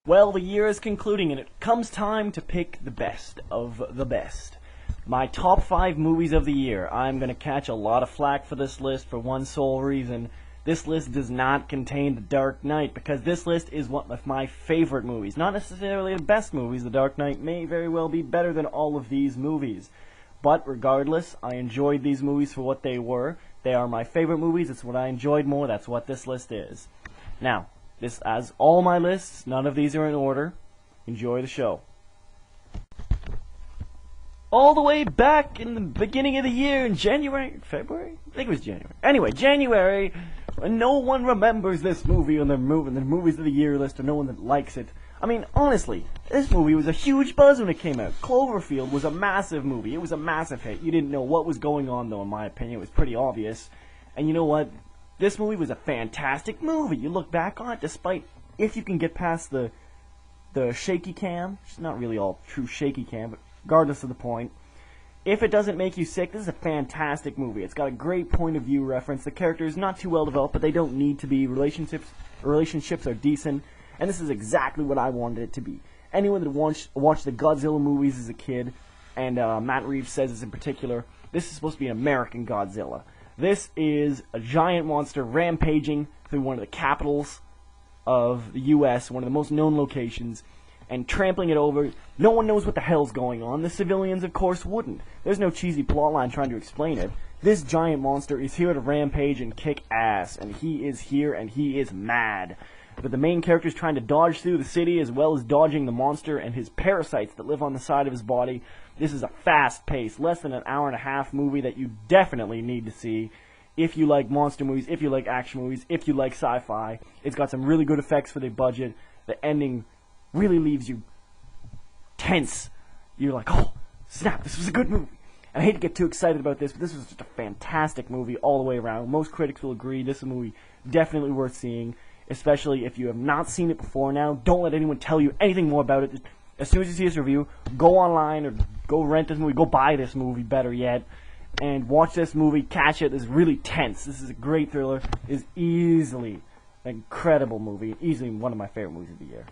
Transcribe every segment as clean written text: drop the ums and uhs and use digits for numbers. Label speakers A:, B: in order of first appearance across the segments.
A: Well, the year is concluding and it comes time to pick the best of the best. My top 5 movies of the year. I'm going to catch a lot of flack for this list for one sole reason. This list does not contain The Dark Knight because this list is one of my favorite movies. Not necessarily the best movies. The Dark Knight may very well be better than all of these movies. But regardless, I enjoyed these movies for what they were. They are my favorite movies. It's what I enjoyed more. That's what this list is. Now, this, as all my lists, none of these are in order. Enjoy the show. All the way back in the beginning of the year, in January, February? I think it was January. Anyway, January, when no one remembers this movie on the movies of the year list, or no one that likes it. I mean, honestly, this movie was a huge buzz when it came out. Cloverfield was a massive movie. It was a massive hit. You didn't know what was going on, though, in my opinion. It was pretty obvious. And you know what? This movie was a fantastic movie. You look back on it, despite, if you can get past the shaky cam, it's not really all true shaky cam, but regardless of the point, if it doesn't make you sick, this is a fantastic movie. It's got a great point of view reference. The characters not too well developed, but they don't need to be. Relationships are decent, and this is exactly what I wanted it to be. Anyone that watched the Godzilla movies as a kid, and Matt Reeves says this in particular, this is supposed to be an American Godzilla. This is a giant monster rampaging through one of the capitals of the U.S., one of the most known locations, and trampling it over. No one knows what the hell's going on. The civilians, of course, wouldn't. There's no cheesy plotline trying to explain it. This giant monster is here to rampage and kick ass, and he is here and he is mad. But the main character is trying to dodge through the city as well as dodging the monster and his parasites that live on the side of his body. This is a fast-paced, less than an hour and a half movie that you definitely need to see if you like monster movies, if you like action movies, if you like sci-fi. It's got some really good effects for the budget. The ending really leaves you tense. You're like, oh, snap, this was a good movie. And I hate to get too excited about this, but this was just a fantastic movie all the way around. Most critics will agree this is a movie definitely worth seeing, especially if you have not seen it before now. Don't let anyone tell you anything more about it. As soon as you see this review, go online or go rent this movie, go buy this movie, better yet, and watch this movie, catch it. It's really tense. This is a great thriller. It's easily an incredible movie, easily one of my favorite movies of the year.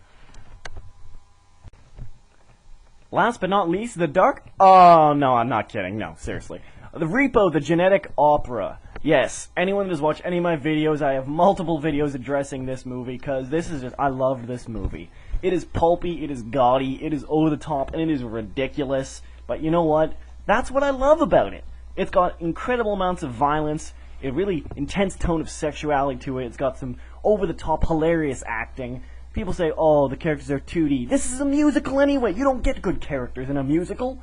A: Last but not least, The Dark... Oh, no, I'm not kidding. No, seriously. The Repo, the Genetic Opera. Yes, anyone that has watched any of my videos, I have multiple videos addressing this movie, because this is just... I loved this movie. It is pulpy, it is gaudy, it is over the top, and it is ridiculous. But you know what? That's what I love about it. It's got incredible amounts of violence, a really intense tone of sexuality to it. It's got some over-the-top hilarious acting. People say, oh, the characters are 2D. This is a musical anyway. You don't get good characters in a musical.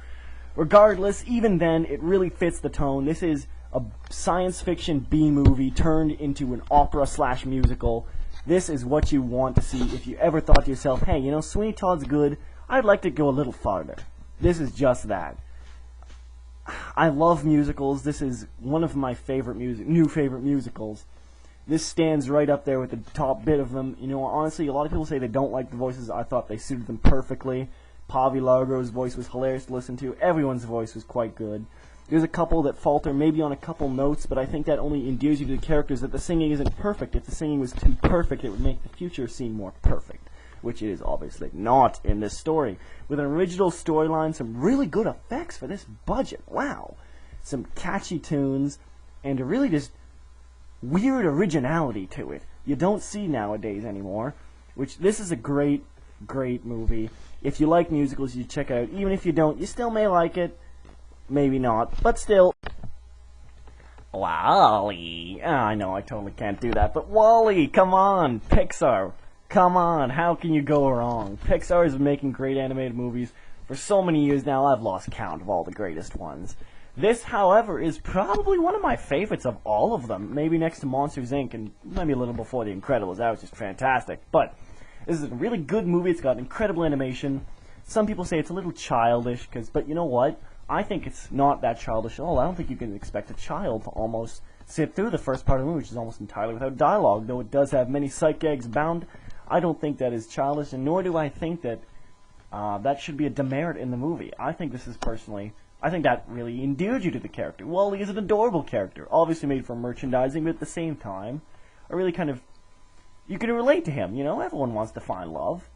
A: Regardless, even then, it really fits the tone. This is a science fiction B-movie turned into an opera/musical. This is what you want to see if you ever thought to yourself, hey, you know, Sweeney Todd's good. I'd like to go a little farther. This is just that. I love musicals. This is one of my new favorite musicals. This stands right up there with the top bit of them. You know, honestly, a lot of people say they don't like the voices. I thought they suited them perfectly. Pavi Largo's voice was hilarious to listen to. Everyone's voice was quite good. There's a couple that falter maybe on a couple notes, but I think that only endears you to the characters that the singing isn't perfect. If the singing was too perfect, it would make the future seem more perfect, which it is obviously not in this story. With an original storyline, some really good effects for this budget. Wow. Some catchy tunes, and a really just weird originality to it. You don't see nowadays anymore, which this is a great, great movie. If you like musicals, you check it out. Even if you don't, you still may like it. Maybe not, but still. WALL-E. I know I totally can't do that, but WALL-E, come on, Pixar. Come on, how can you go wrong? Pixar has been making great animated movies for so many years now, I've lost count of all the greatest ones. This, however, is probably one of my favorites of all of them, maybe next to Monsters, Inc., and maybe a little before The Incredibles. That was just fantastic. But this is a really good movie. It's got incredible animation. Some people say it's a little childish, but you know what? I think it's not that childish at all. I don't think you can expect a child to almost sit through the first part of the movie, which is almost entirely without dialogue, though it does have many sight gags bound. I don't think that is childish, and nor do I think that that should be a demerit in the movie. I think that really endeared you to the character. WALL-E is an adorable character, obviously made for merchandising, but at the same time, you can relate to him, you know? Everyone wants to find love.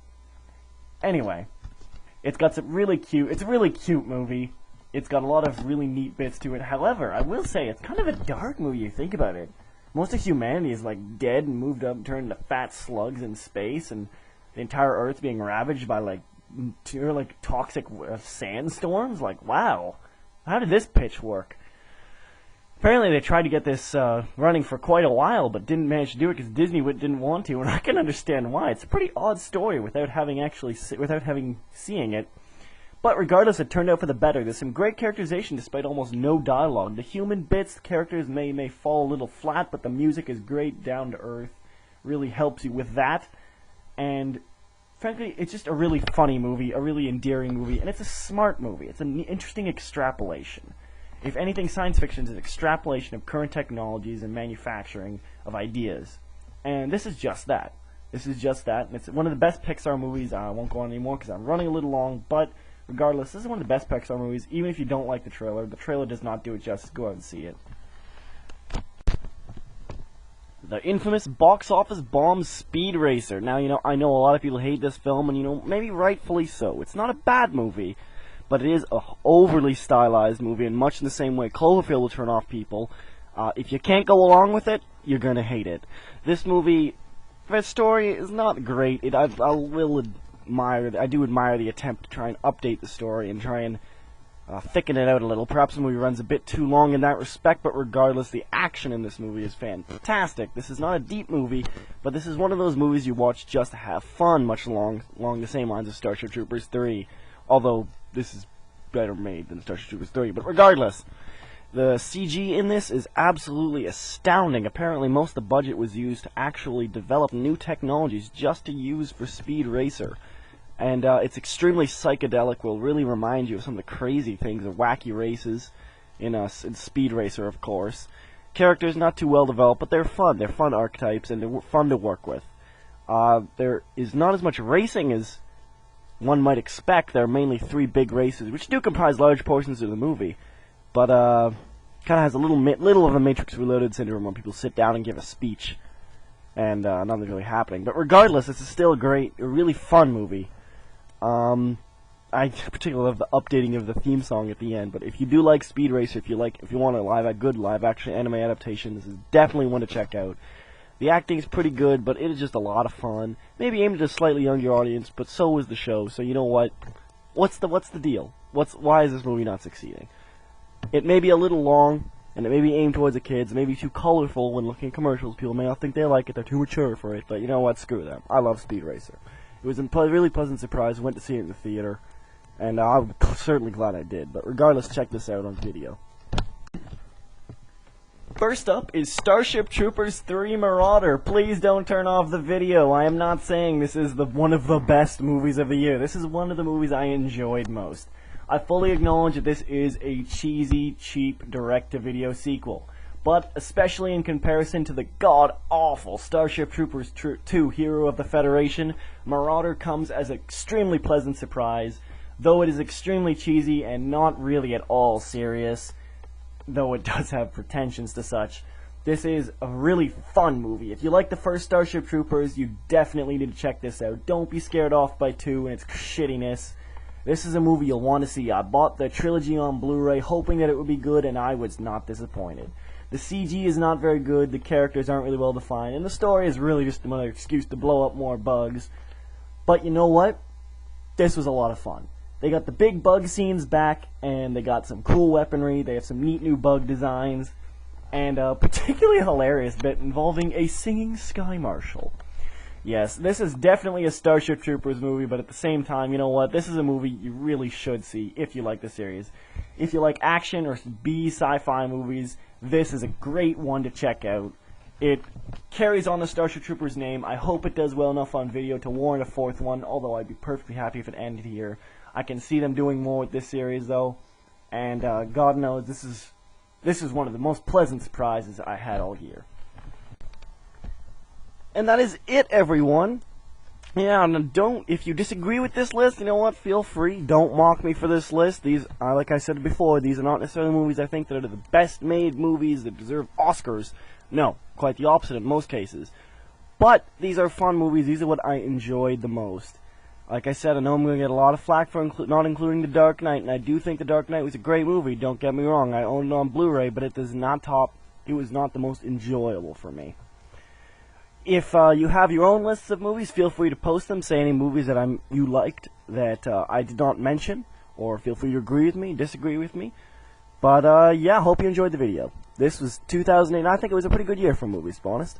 A: Anyway, it's got some really cute. It's a really cute movie. It's got a lot of really neat bits to it. However, I will say it's kind of a dark movie. You think about it. Most of humanity is like dead and moved up, and turned into fat slugs in space, and the entire Earth's being ravaged by like toxic sandstorms. Like, wow, how did this pitch work? Apparently, they tried to get this running for quite a while, but didn't manage to do it because Disney didn't want to, and I can understand why. It's a pretty odd story without having seeing it. But regardless, it turned out for the better. There's some great characterization despite almost no dialogue. The human bits, the characters may fall a little flat, but the music is great, down to earth. Really helps you with that. And frankly, it's just a really funny movie, a really endearing movie, and it's a smart movie. It's an interesting extrapolation. If anything, science fiction is an extrapolation of current technologies and manufacturing of ideas. And this is just that. This is just that. And it's one of the best Pixar movies. I won't go on anymore because I'm running a little long, but regardless, this is one of the best Pixar movies, even if you don't like the trailer. The trailer does not do it justice. Go out and see it. The infamous box office bomb Speed Racer. Now, I know a lot of people hate this film, and, maybe rightfully so. It's not a bad movie, but it is a overly stylized movie, and much in the same way Cloverfield will turn off people. If you can't go along with it, you're gonna hate it. This movie, the story is not great. I do admire the attempt to try and update the story and try and thicken it out a little. Perhaps the movie runs a bit too long in that respect, but regardless, the action in this movie is fantastic. This is not a deep movie, but this is one of those movies you watch just to have fun, much along the same lines of Starship Troopers 3, although this is better made than Starship Troopers 3. But regardless, the CG in this is absolutely astounding. Apparently, most of the budget was used to actually develop new technologies just to use for Speed Racer. And it's extremely psychedelic, will really remind you of some of the crazy things, the wacky races in Speed Racer, of course. Characters not too well developed, but they're fun. They're fun archetypes, and they're fun to work with. There is not as much racing as one might expect. There are mainly 3 big races, which do comprise large portions of the movie, but kind of has a little of a Matrix Reloaded syndrome when people sit down and give a speech, and nothing's really happening. But regardless, this is still a really fun movie. I particularly love the updating of the theme song at the end. But if you do like Speed Racer, if you want a good live action anime adaptation, this is definitely one to check out. The acting is pretty good, but it is just a lot of fun. Maybe aimed at a slightly younger audience, but so is the show. So you know what? What's the deal? Why is this movie not succeeding? It may be a little long, and it may be aimed towards the kids. It may be too colorful when looking at commercials. People may not think they like it. They're too mature for it. But you know what? Screw them. I love Speed Racer. It was a really pleasant surprise. I went to see it in the theater, and I'm certainly glad I did. But regardless, check this out on video. First up is Starship Troopers 3 Marauder. Please don't turn off the video. I am not saying this is one of the best movies of the year. This is one of the movies I enjoyed most. I fully acknowledge that this is a cheesy, cheap, direct-to-video sequel. But, especially in comparison to the god-awful Starship Troopers 2 Hero of the Federation, Marauder comes as an extremely pleasant surprise, though it is extremely cheesy and not really at all serious, though it does have pretensions to such. This is a really fun movie. If you like the first Starship Troopers, you definitely need to check this out. Don't be scared off by 2 and its shittiness. This is a movie you'll want to see. I bought the trilogy on Blu-ray hoping that it would be good, and I was not disappointed. The CG is not very good, the characters aren't really well defined, and the story is really just another excuse to blow up more bugs. But you know what? This was a lot of fun. They got the big bug scenes back, and they got some cool weaponry, they have some neat new bug designs, and a particularly hilarious bit involving a singing Sky Marshal. Yes, this is definitely a Starship Troopers movie, but at the same time, you know what? This is a movie you really should see if you like the series. If you like action or B sci-fi movies, this is a great one to check out. It carries on the Starship Troopers name. I hope it does well enough on video to warrant a 4th one, although I'd be perfectly happy if it ended here. I can see them doing more with this series, though, and God knows this is one of the most pleasant surprises I had all year. And that is it, everyone. Yeah, and if you disagree with this list, you know what, feel free. Don't mock me for this list. These, like I said before, these are not necessarily movies I think that are the best made movies that deserve Oscars. No, quite the opposite in most cases. But these are fun movies. These are what I enjoyed the most. Like I said, I know I'm going to get a lot of flack for not including The Dark Knight, and I do think The Dark Knight was a great movie, don't get me wrong. I own it on Blu-ray, but it does not top, it was not the most enjoyable for me. If you have your own lists of movies, feel free to post them, say any movies that you liked that I did not mention, or feel free to agree with me, disagree with me. But yeah, hope you enjoyed the video. This was 2008, and I think it was a pretty good year for movies, to be honest.